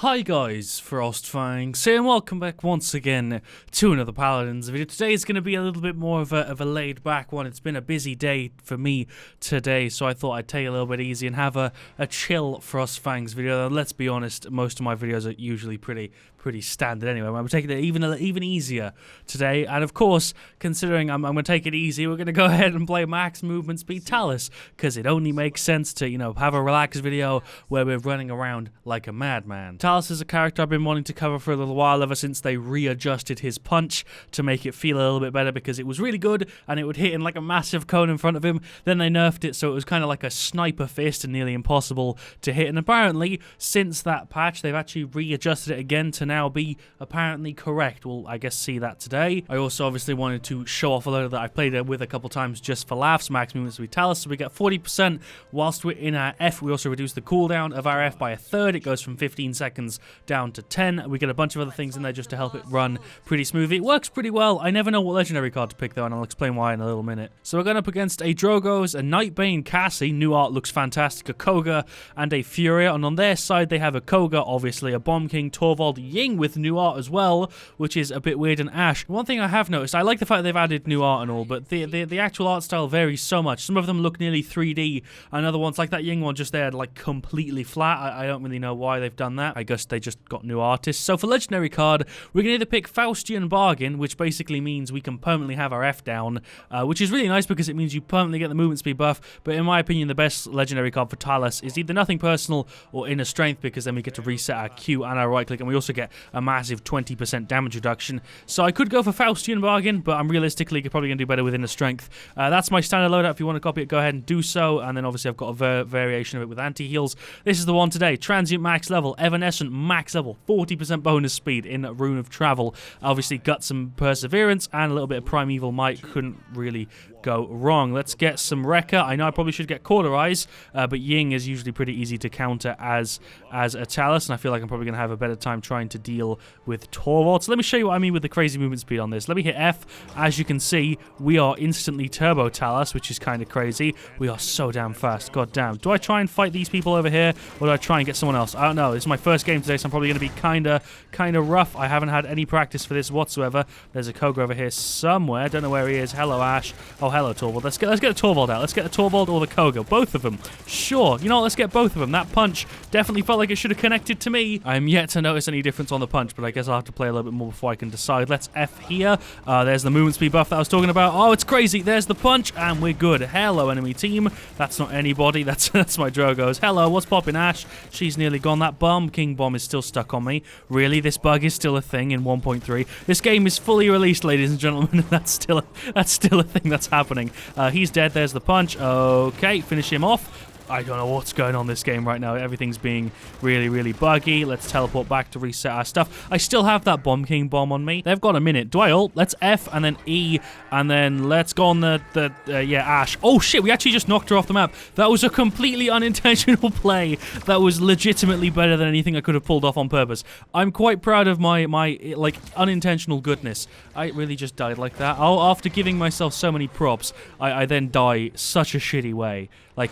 Hi guys, FrostFangs here and welcome back once again to another Paladins video. Today is going to be a little bit more of a laid back one. It's been a busy day for me today, so I thought I'd take it a little bit easy and have a chill FrostFangs video. Let's be honest, most of my videos are usually pretty standard anyway. I'm taking it even easier today, and of course, considering I'm going to take it easy, we're going to go ahead and play max movement speed Talus, because it only makes sense to, have a relaxed video where we're running around like a madman. Talus is a character I've been wanting to cover for a little while, ever since they readjusted his punch to make it feel a little bit better, because it was really good and it would hit in like a massive cone in front of him. Then they nerfed it so it was kind of like a sniper fist and nearly impossible to hit, and apparently since that patch they've actually readjusted it again to now be apparently correct. We'll, I guess, see that today. I also obviously wanted to show off a loadout that I've played it with a couple times just for laughs. Max movement speed Talus, so we get 40% whilst we're in our F. We also reduce the cooldown of our F by a third. It goes from 15 seconds down to 10. We get a bunch of other things in there just to help it run pretty smoothly. It works pretty well. I never know what legendary card to pick though, and I'll explain why in a little minute. So we're going up against a Drogoz, a Nightbane Cassie, new art looks fantastic, a Koga, and a Furia. And on their side they have a Koga, obviously, a Bomb King, Torvald, Ying with new art as well, which is a bit weird, and Ashe. One thing I have noticed, I like the fact they've added new art and all, but the actual art style varies so much. Some of them look nearly 3D, and other ones, like that Ying one just there, like completely flat. I don't really know why they've done that. I guess they just got new artists. So for legendary card, we can either pick Faustian Bargain, which basically means we can permanently have our F down, which is really nice because it means you permanently get the movement speed buff. But in my opinion, the best legendary card for Talus is either Nothing Personal or Inner Strength, because then we get to reset our Q and our right click, and we also get a massive 20% damage reduction. So I could go for Faustian Bargain, but I'm realistically probably going to do better with Inner Strength. That's my standard loadout. If you want to copy it, go ahead and do so. And then obviously I've got a variation of it with anti-heals. This is the one today. Transient max level, Evanescent max level, 40% bonus speed in Rune of Travel. Obviously got some Perseverance and a little bit of Primeval Might. Couldn't really go wrong. Let's get some Rekka. I know I probably should get Cauterize, but Ying is usually pretty easy to counter as a Talus, and I feel like I'm probably going to have a better time trying to deal with Torvald. So let me show you what I mean with the crazy movement speed on this. Let me hit F. As you can see, we are instantly Turbo Talus, which is kind of crazy. We are so damn fast. God damn. Do I try and fight these people over here, or do I try and get someone else? I don't know. This is my first game today, so I'm probably going to be kind of rough. I haven't had any practice for this whatsoever. There's a Koga over here somewhere. Don't know where he is. Hello, Ashe. Oh, hello, Torvald. Let's get a Torvald out. Let's get a Torvald or the Koga. Both of them. Sure. You know what? Let's get both of them. That punch definitely felt like it should have connected to me. I'm yet to notice any difference on the punch, but I guess I'll have to play a little bit more before I can decide. Let's F here. There's the movement speed buff that I was talking about. Oh, it's crazy. There's the punch, and we're good. Hello, enemy team. That's not anybody. That's my Drogoz. Hello, what's popping, Ashe? She's nearly gone. That Bomb King bomb is still stuck on me. Really? This bug is still a thing in 1.3. This game is fully released, ladies and gentlemen, and that's still a thing that's happening. He's dead. There's the punch. Okay, finish him off. I don't know what's going on in this game right now. Everything's being really buggy. Let's teleport back to reset our stuff. I still have that Bomb King bomb on me. They've got a minute. Do I ult? Let's F and then E, and then let's go on yeah, Ashe. Oh shit, we actually just knocked her off the map. That was a completely unintentional play. That was legitimately better than anything I could have pulled off on purpose. I'm quite proud of my like unintentional goodness. I really just died like that. Oh, after giving myself so many props, I then die such a shitty way. Like,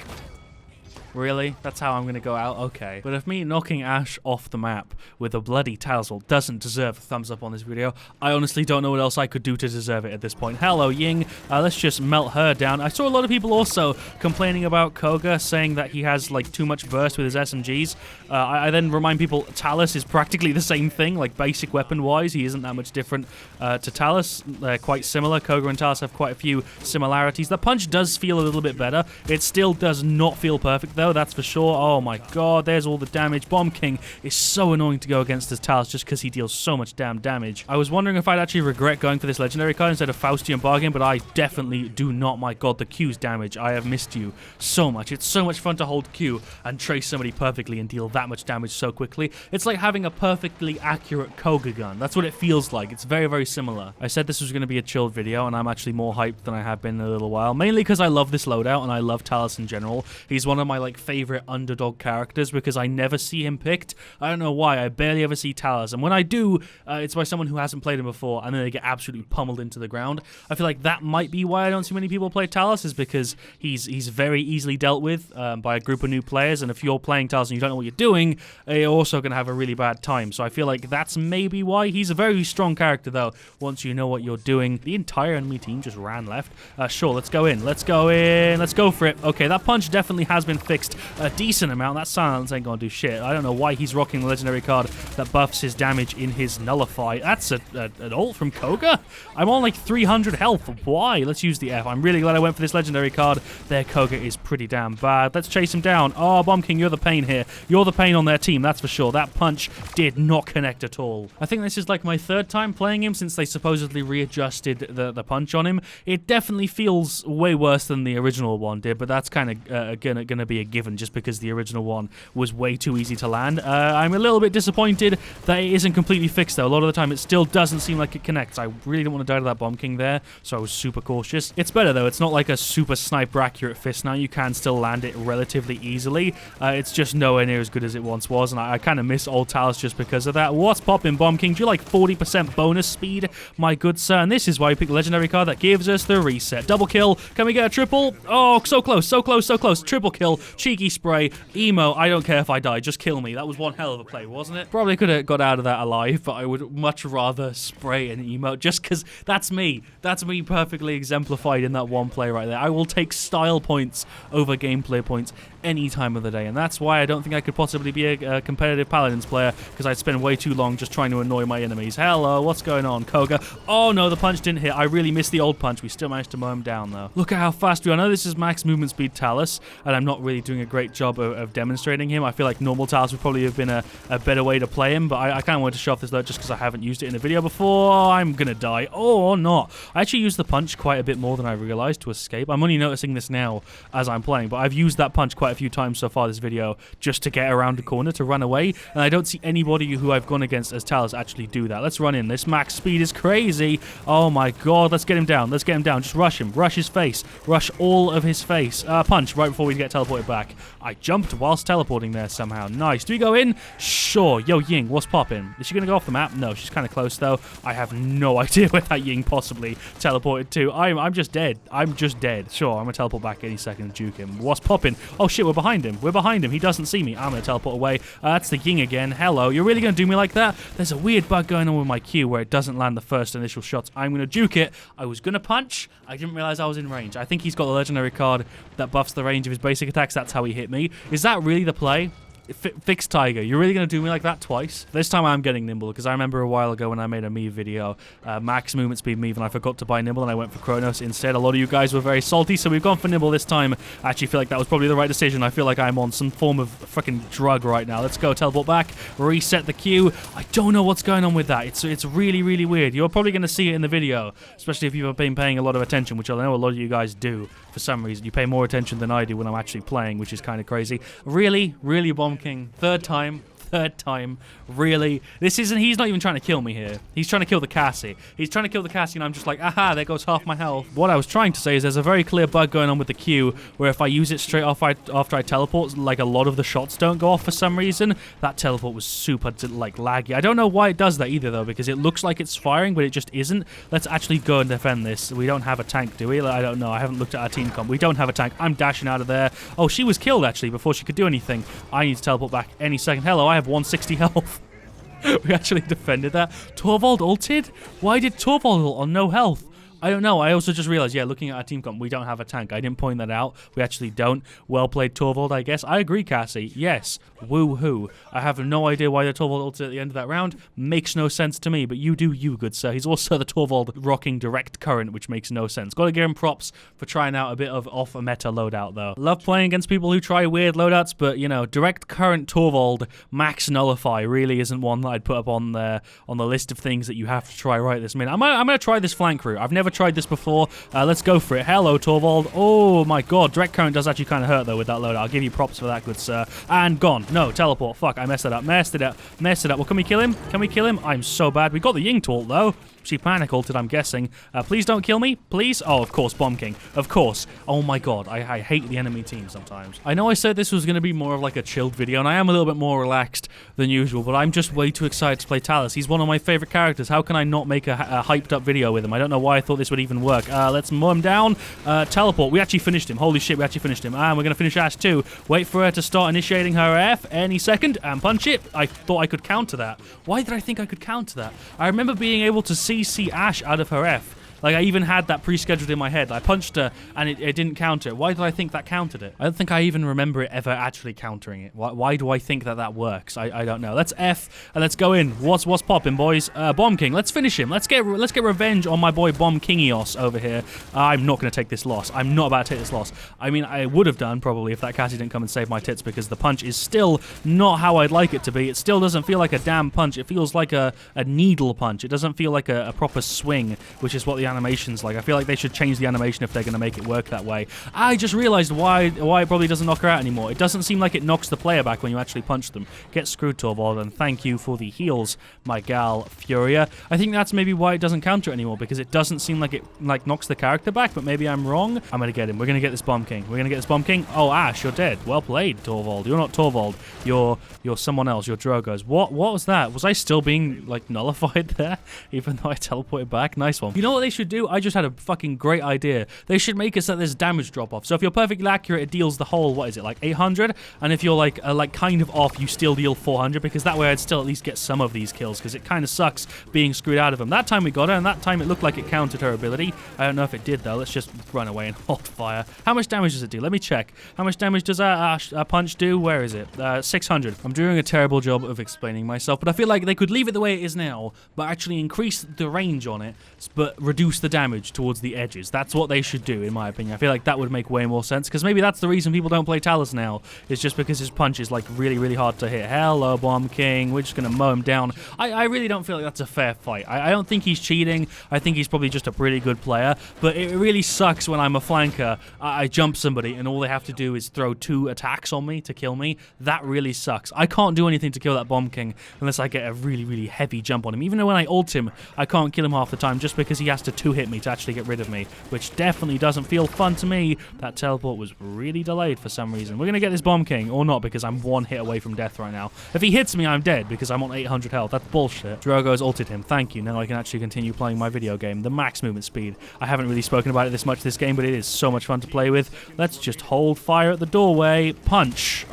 really? That's how I'm going to go out? Okay. But if me knocking Ashe off the map with a bloody Talsal doesn't deserve a thumbs up on this video, I honestly don't know what else I could do to deserve it at this point. Hello, Ying. Let's just melt her down. I saw a lot of people also complaining about Koga, saying that he has like too much burst with his SMGs. I then remind people Talus is practically the same thing, like basic weapon-wise. He isn't that much different to Talus. They're quite similar. Koga and Talus have quite a few similarities. The punch does feel a little bit better. It still does not feel perfect, though, that's for sure. Oh my god, there's all the damage. Bomb King is so annoying to go against as Talus just because he deals so much damn damage. I was wondering if I'd actually regret going for this legendary card instead of Faustian Bargain, but I definitely do not. My god, the Q's damage. I have missed you so much. It's so much fun to hold Q and trace somebody perfectly and deal that much damage so quickly. It's like having a perfectly accurate Koga gun. That's what it feels like. It's very similar. I said this was going to be a chilled video, and I'm actually more hyped than I have been in a little while, mainly because I love this loadout and I love Talus in general. He's one of my like favorite underdog characters because I never see him picked. I don't know why. I barely ever see Talus, and when I do, it's by someone who hasn't played him before, and then they get absolutely pummeled into the ground. I feel like that might be why I don't see many people play Talus, is because he's very easily dealt with by a group of new players, and if you're playing Talus and you don't know what you're doing, you're also going to have a really bad time. So I feel like that's maybe why. He's a very strong character, though, once you know what you're doing. The entire enemy team just ran left. Sure, let's go in. Let's go in. Let's go for it. Okay, that punch definitely has been fixed a decent amount. That silence ain't going to do shit. I don't know why he's rocking the legendary card that buffs his damage in his nullify. That's an ult from Koga? I'm on like 300 health. Why? Let's use the F. I'm really glad I went for this legendary card. Their Koga is pretty damn bad. Let's chase him down. Oh, Bomb King, you're the pain here. You're the pain on their team, that's for sure. That punch did not connect at all. I think this is like my third time playing him since they supposedly readjusted the punch on him. It definitely feels way worse than the original one did, but that's kind of gonna be a given just because the original one was way too easy to land. I'm a little bit disappointed that it isn't completely fixed, though. A lot of the time, it still doesn't seem like it connects. I really didn't want to die to that Bomb King there, so I was super cautious. It's better, though. It's not like a super sniper accurate fist now. You can still land it relatively easily. It's just nowhere near as good as it once was, and I kind of miss old Talus just because of that. What's poppin', Bomb King? Do you like 40% bonus speed, my good sir? And this is why we pick the legendary card that gives us the reset. Double kill. Can we get a triple? Oh, so close, so close, so close. Triple kill. Cheeky spray. Emo. I don't care if I die. Just kill me. That was one hell of a play, wasn't it? Probably could have got out of that alive, but I would much rather spray an emo just because that's me. That's me perfectly exemplified in that one play right there. I will take style points over gameplay points any time of the day, and that's why I don't think I could possibly be a competitive Paladins player, because I'd spend way too long just trying to annoy my enemies. Hello, what's going on, Koga? Oh no, the punch didn't hit. I really missed the old punch. We still managed to mow him down, though. Look at how fast we are. I know this is max movement speed Talus, and I'm not really doing a great job of demonstrating him. I feel like normal Talus would probably have been a better way to play him, but I kind of wanted to show off this load just because I haven't used it in a video before. I'm gonna die. Oh, or not. I actually used the punch quite a bit more than I realized to escape. I'm only noticing this now as I'm playing, but I've used that punch quite a few times so far this video just to get around the corner to run away, and I don't see anybody who I've gone against as Talus actually do that. Let's run in. This max speed is crazy. Oh my god, let's get him down. Let's get him down. Just rush him. Rush his face. Rush all of his face. Punch right before we get teleported back. I jumped whilst teleporting there somehow. Nice. Do we go in? Sure. Yo, Ying, what's poppin'? Is she gonna go off the map? No, she's kind of close though. I have no idea where that Ying possibly teleported to. I'm just dead. I'm just dead. Sure, I'm gonna teleport back any second and juke him. What's poppin'? Oh shit, we're behind him. We're behind him. He doesn't see me. I'm gonna teleport away. That's the Ying again. Hello. You're really gonna do me like that? There's a weird bug going on with my Q where it doesn't land the first initial shots. I'm gonna juke it. I was gonna punch. I didn't realize I was in range. I think he's got the legendary card that buffs the range of his basic attacks. That's how he hit me. Is that really the play? Fix Tiger. You're really going to do me like that twice? This time I'm getting Nimble, because I remember a while ago when I made a Meve video, max movement speed Meve, and I forgot to buy Nimble and I went for Kronos instead. A lot of you guys were very salty, so we've gone for Nimble this time. I actually feel like that was probably the right decision. I feel like I'm on some form of fucking drug right now. Let's go, teleport back, reset the queue. I don't know what's going on with that. It's really, really weird. You're probably going to see it in the video, especially if you've been paying a lot of attention, which I know a lot of you guys do for some reason. You pay more attention than I do when I'm actually playing, which is kind of crazy. Really, really, Bomb King. Third time, really? He's not even trying to kill me here. He's trying to kill the Cassie. He's trying to kill the Cassie, and I'm just like, aha, there goes half my health. What I was trying to say is there's a very clear bug going on with the Q, where if I use it straight off after I teleport, like a lot of the shots don't go off for some reason. That teleport was super, like, laggy. I don't know why it does that either, though, because it looks like it's firing, but it just isn't. Let's actually go and defend this. We don't have a tank, do we? I don't know. I haven't looked at our team comp. We don't have a tank. I'm dashing out of there. Oh, she was killed, actually, before she could do anything. I need to teleport back any second. Hello, I have 160 health. We actually defended that. Torvald ulted? Why did Torvald ult on no health? I don't know. I also just realized, yeah, looking at our team comp, we don't have a tank. I didn't point that out. We actually don't. Well played, Torvald, I guess. I agree, Cassie. Yes. Woo-hoo. I have no idea why the Torvald ulted at the end of that round. Makes no sense to me, but you do you, good sir. He's also the Torvald rocking direct current, which makes no sense. Gotta give him props for trying out a bit of off-meta loadout, though. Love playing against people who try weird loadouts, but, you know, direct current Torvald max nullify really isn't one that I'd put up on the list of things that you have to try right this minute. I'm gonna try this flank route. I've never never tried this before. Let's go for it. Hello, Torvald. Oh my god, direct current does actually kind of hurt though with that loadout. I'll give you props for that, good sir. And gone. No, teleport. Fuck, I messed it up. Messed it up. Well, can we kill him? Can we kill him? I'm so bad. We got the Ying Taunt though. She panic ulted, I'm guessing. Please don't kill me, please. Oh, of course, Bomb King. Of course. Oh my god, I hate the enemy team sometimes. I know I said this was going to be more of like a chilled video, and I am a little bit more relaxed than usual, but I'm just way too excited to play Talus. He's one of my favorite characters. How can I not make a hyped up video with him? I don't know why I thought this would even work. Let's mow him down. Teleport. We actually finished him. Holy shit, we actually finished him. And we're going to finish Ash too. Wait for her to start initiating her F any second and punch it. I thought I could counter that. Why did I think I could counter that? I remember being able to CC Ash out of her F. Like, I even had that pre-scheduled in my head. I punched her, and it didn't counter. Why did I think that countered it? I don't think I even remember it ever actually countering it. Why do I think that works? I don't know. Let's F, and let's go in. What's popping, boys? Bomb King. Let's finish him. Let's get revenge on my boy Bomb Kingios over here. I'm not going to take this loss. I'm not about to take this loss. I mean, I would have done, probably, if that Cassie didn't come and save my tits, because the punch is still not how I'd like it to be. It still doesn't feel like a damn punch. It feels like a needle punch. It doesn't feel like a proper swing, which is what the animation's like. I feel like they should change the animation if they're going to make it work that way. I just realized why it probably doesn't knock her out anymore. It doesn't seem like it knocks the player back when you actually punch them. Get screwed, Torvald, and thank you for the heals, my gal Furia. I think that's maybe why it doesn't counter anymore, because it doesn't seem like it knocks the character back, but maybe I'm wrong. I'm going to get him. We're going to get this Bomb King. We're going to get this Bomb King. Oh, Ash, you're dead. Well played, Torvald. You're not Torvald. You're someone else. You're Drogos. What was that? Was I still being, like, nullified there, even though I teleported back? Nice one. You know what they should do? I just had a fucking great idea. They should make it so that there's damage drop off. So if you're perfectly accurate, it deals the whole, what is it, like 800? And if you're like kind of off, you still deal 400, because that way I'd still at least get some of these kills, because it kind of sucks being screwed out of them. That time we got her, and that time it looked like it countered her ability. I don't know if it did though. Let's just run away and hold fire. How much damage does it do? Let me check. How much damage does a punch do? Where is it? 600. I'm doing a terrible job of explaining myself, but I feel like they could leave it the way it is now, but actually increase the range on it, but reduce the damage towards the edges. That's what they should do, in my opinion. I feel like that would make way more sense, because maybe that's the reason people don't play Talus now, is just because his punch is like really, really hard to hit. Hello, Bomb King. We're just going to mow him down. I really don't feel like that's a fair fight. I don't think he's cheating. I think he's probably just a pretty good player, but it really sucks when I'm a flanker. I jump somebody, and all they have to do is throw 2 attacks on me to kill me. That really sucks. I can't do anything to kill that Bomb King unless I get a really, really heavy jump on him. Even though when I ult him, I can't kill him half the time, just because he has to 2-hit me to actually get rid of me, which definitely doesn't feel fun to me. That teleport was really delayed for some reason. We're going to get this Bomb King, or not, because I'm 1 hit away from death right now. If he hits me, I'm dead, because I'm on 800 health. That's bullshit. Drogo's ulted him. Thank you. Now I can actually continue playing my video game. The max movement speed. I haven't really spoken about it this much this game, but it is so much fun to play with. Let's just hold fire at the doorway. Punch.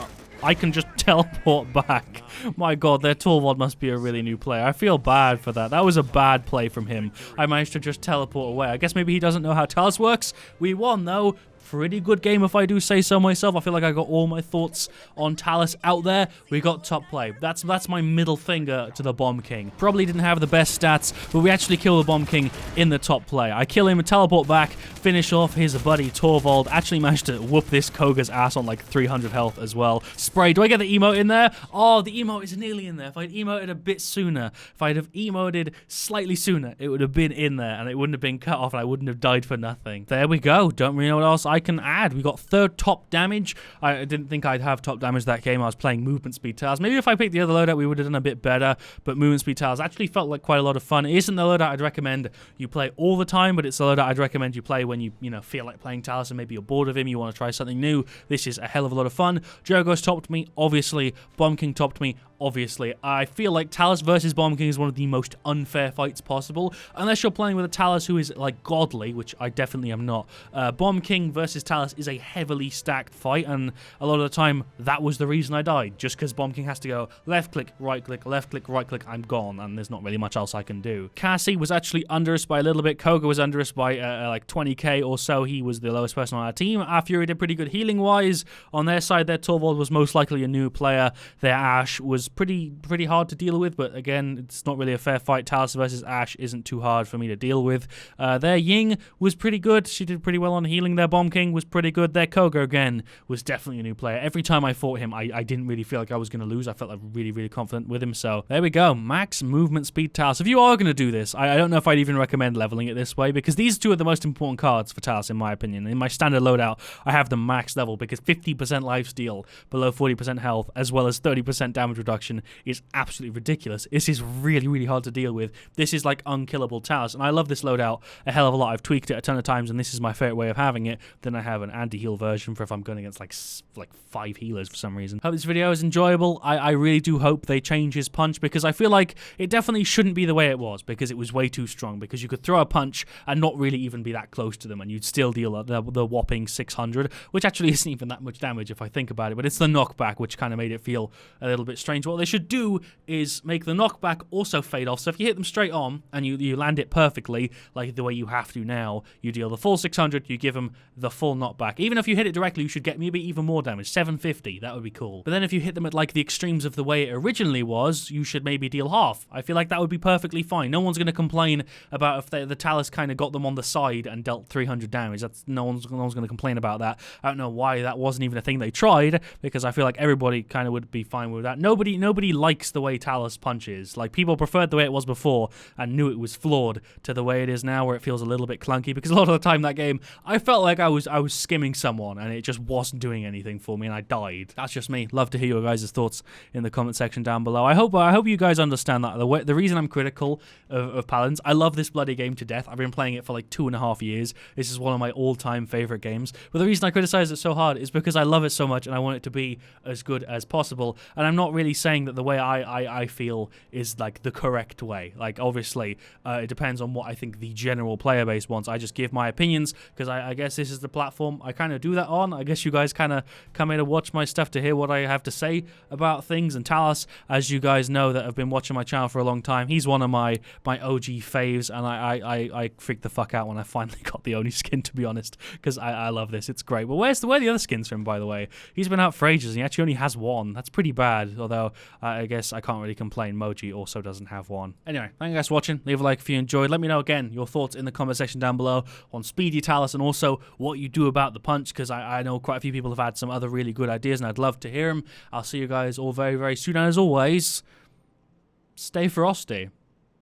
I can just teleport back. My god, their Torvald must be a really new player. I feel bad for that. That was a bad play from him. I managed to just teleport away. I guess maybe he doesn't know how Talus works. We won, though. Pretty good game, if I do say so myself. I feel like I got all my thoughts on Talus out there. We got top play. That's my middle finger to the Bomb King. Probably didn't have the best stats, but we actually kill the Bomb King in the top play. I kill him and teleport back, finish off his buddy Torvald. Actually managed to whoop this Koga's ass on like 300 health as well. Spray. Do I get the emote in there? Oh, the emote is nearly in there. If I'd emoted a bit sooner, if I'd have emoted slightly sooner, it would have been in there, and it wouldn't have been cut off, and I wouldn't have died for nothing. There we go. Don't really know what else I can add. We got 3rd top damage. I didn't think I'd have top damage that game. I was playing movement speed Talus. Maybe if I picked the other loadout, we would have done a bit better, but movement speed Talus actually felt like quite a lot of fun. It isn't the loadout I'd recommend you play all the time, but it's the loadout I'd recommend you play when you feel like playing Talus and maybe you're bored of him, you want to try something new. This is a hell of a lot of fun. Drogos topped me, obviously. Bomb King topped me, obviously. I feel like Talus versus Bomb King is one of the most unfair fights possible, unless you're playing with a Talus who is like godly, which I definitely am not. Bomb King versus Talus is a heavily stacked fight, and a lot of the time that was the reason I died, just because Bomb King has to go left click, right click, left click, right click, I'm gone, and there's not really much else I can do. Cassie was actually under us by a little bit. Koga was under us by like 20k or so. He was the lowest person on our team. Our Fury did pretty good healing wise. On their side, their Torvald was most likely a new player. Their Ash was pretty hard to deal with, but again, it's not really a fair fight. Talus versus Ash isn't too hard for me to deal with. Their Ying was pretty good. She did pretty well on healing. Their Bomb Swamp King was pretty good. Their Koga, again, was definitely a new player. Every time I fought him, I didn't really feel like I was going to lose. I felt like really, really confident with him. So there we go. Max movement speed Talus. If you are going to do this, I don't know if I'd even recommend leveling it this way, because these two are the most important cards for Talus, in my opinion. In my standard loadout, I have them max level because 50% lifesteal, below 40% health, as well as 30% damage reduction is absolutely ridiculous. This is really, really hard to deal with. This is like unkillable Talus, and I love this loadout a hell of a lot. I've tweaked it a ton of times, and this is my favorite way of having it. Then I have an anti-heal version for if I'm going against like 5 healers for some reason. Hope this video is enjoyable. I really do hope they change his punch, because I feel like it definitely shouldn't be the way it was, because it was way too strong, because you could throw a punch and not really even be that close to them, and you'd still deal the whopping 600, which actually isn't even that much damage if I think about it, but it's the knockback which kind of made it feel a little bit strange. What they should do is make the knockback also fade off, so if you hit them straight on and you land it perfectly, like the way you have to now, you deal the full 600, you give them the full knockback. Even if you hit it directly, you should get maybe even more damage, 750, that would be cool. But then if you hit them at like the extremes of the way it originally was, you should maybe deal half. I feel like that would be perfectly fine. No one's going to complain about if the Talus kind of got them on the side and dealt 300 damage. No one's going to complain about that. I don't know why that wasn't even a thing they tried, because I feel like everybody kind of would be fine with that. Nobody likes the way Talus punches. Like, people preferred the way it was before and knew it was flawed, to the way it is now, where it feels a little bit clunky, because a lot of the time that game I felt like I was skimming someone and it just wasn't doing anything for me and I died. That's just me. Love to hear your guys' thoughts in the comment section down below. I hope you guys understand that the reason I'm critical of Paladins, I love this bloody game to death. I've been playing it for like 2.5 years. This is one of my all-time favorite games, but the reason I criticize it so hard is because I love it so much and I want it to be as good as possible. And I'm not really saying that the way I feel is like the correct way. Like, obviously it depends on what I think the general player base wants. I just give my opinions because I guess this is the platform I kind of do that on. I guess you guys kind of come here to watch my stuff to hear what I have to say about things. And Talus, as you guys know that have been watching my channel for a long time, he's one of my OG faves, and I freaked the fuck out when I finally got the Oni skin, to be honest, because I love this. It's great. But where are the other skins from, by the way? He's been out for ages and he actually only has one. That's pretty bad, although I guess I can't really complain. Moji also doesn't have one. Anyway, thank you guys for watching. Leave a like if you enjoyed. Let me know again your thoughts in the comment section down below on Speedy Talus, and also what you do about the punch, because I know quite a few people have had some other really good ideas and I'd love to hear them. I'll see you guys all very, very soon, and as always, stay frosty.